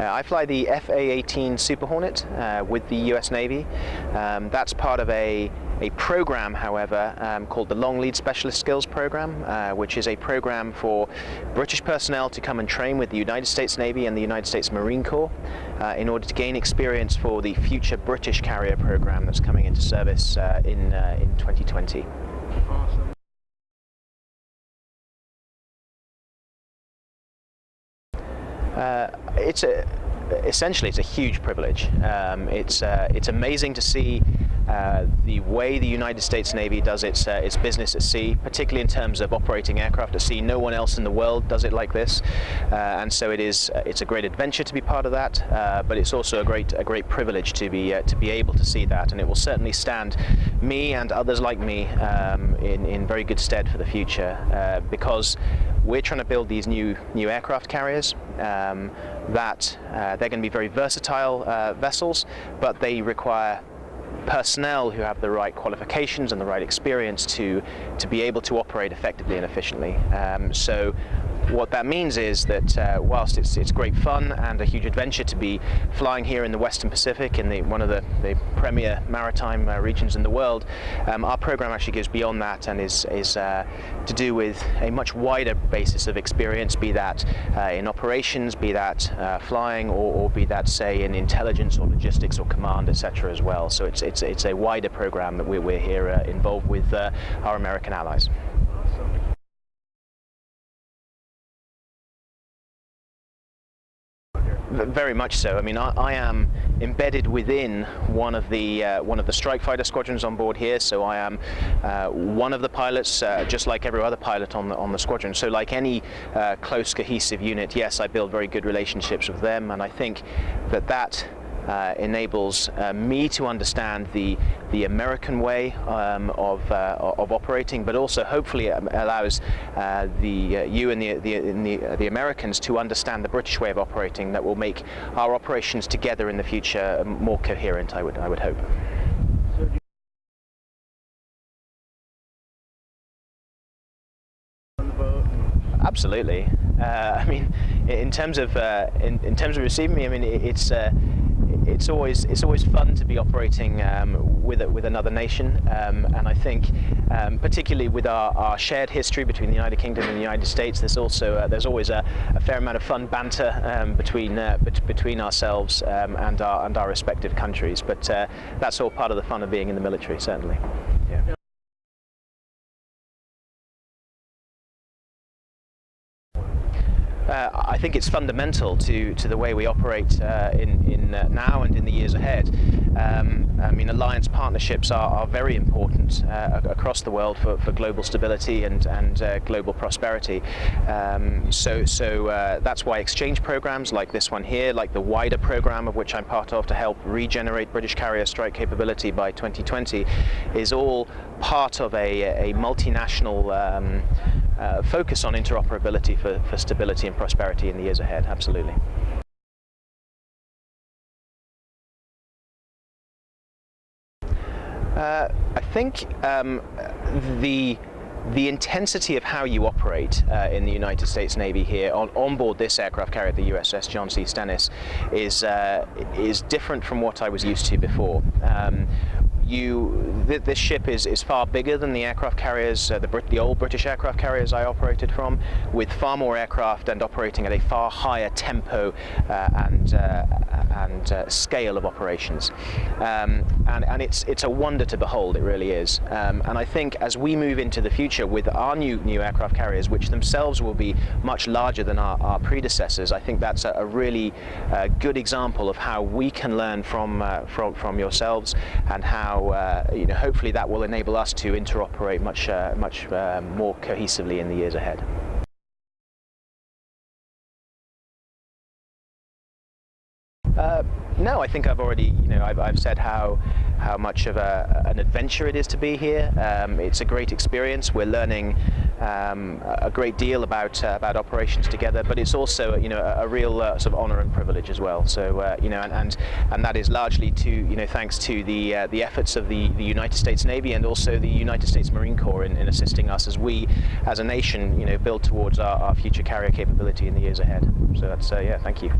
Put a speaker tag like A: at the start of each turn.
A: I fly the FA-18 Super Hornet with the US Navy. That's part of a program, however, called the Long Lead Specialist Skills Program, which is a program for British personnel to come and train with the United States Navy and the United States Marine Corps in order to gain experience for the future British carrier program that's coming into service in 2020.
B: Awesome.
A: Essentially, it's a huge privilege. It's amazing to see the way the United States Navy does its business at sea, particularly in terms of operating aircraft at sea. No one else in the world does it like this, and so it's a great adventure to be part of that. But it's also a great privilege to be able to see that, and it will certainly stand me and others like me in very good stead for the future, because we're trying to build these new aircraft carriers that they're going to be very versatile vessels, but they require personnel who have the right qualifications and the right experience to be able to operate effectively and efficiently. So what that means is that whilst it's great fun and a huge adventure to be flying here in the Western Pacific, in one of the premier maritime regions in the world, our program actually goes beyond that and is to do with a much wider basis of experience, be that in operations, be that flying, or be that, say, in intelligence or logistics or command, etc. as well. So it's a wider program that we're here involved with our American allies. Very much so. I mean, I am embedded within one of the strike fighter squadrons on board here. So I am one of the pilots, just like every other pilot on the squadron. So like any close, cohesive unit, yes, I build very good relationships with them, and I think that enables me to understand the American way of operating, but also hopefully allows you and the Americans to understand the British way of operating, that will make our operations together in the future more coherent, I would hope. Absolutely. I mean, in terms of receiving me, I mean, it's always fun to be operating with another nation, and I think particularly with our shared history between the United Kingdom and the United States, there's always a fair amount of fun banter between ourselves and our respective countries. But that's all part of the fun of being in the military, certainly. Yeah. I think it's fundamental to the way we operate in now and in the years ahead. I mean, alliance partnerships are very important across the world for global stability and global prosperity. So that's why exchange programs like this one here, like the wider program of which I'm part of to help regenerate British carrier strike capability by 2020, is all part of a multinational focus on interoperability for stability and prosperity in the years ahead. Absolutely. I think the intensity of how you operate in the United States Navy here on board this aircraft carrier, the USS John C. Stennis, is different from what I was used to before. This ship is far bigger than the aircraft carriers, the old British aircraft carriers I operated from, with far more aircraft and operating at a far higher tempo and scale of operations. And it's a wonder to behold, it really is. And I think as we move into the future with our new aircraft carriers, which themselves will be much larger than our predecessors, I think that's a really good example of how we can learn from yourselves, and how hopefully that will enable us to interoperate much more cohesively in the years ahead. No, I think I've already, I've said how much of an adventure it is to be here. It's a great experience. We're learning a great deal about operations together, but it's also a real sort of honor and privilege as well. So and that is largely thanks to the efforts of the United States Navy and also the United States Marine Corps in assisting us as we, as a nation, build towards our future carrier capability in the years ahead. So that's yeah, thank you.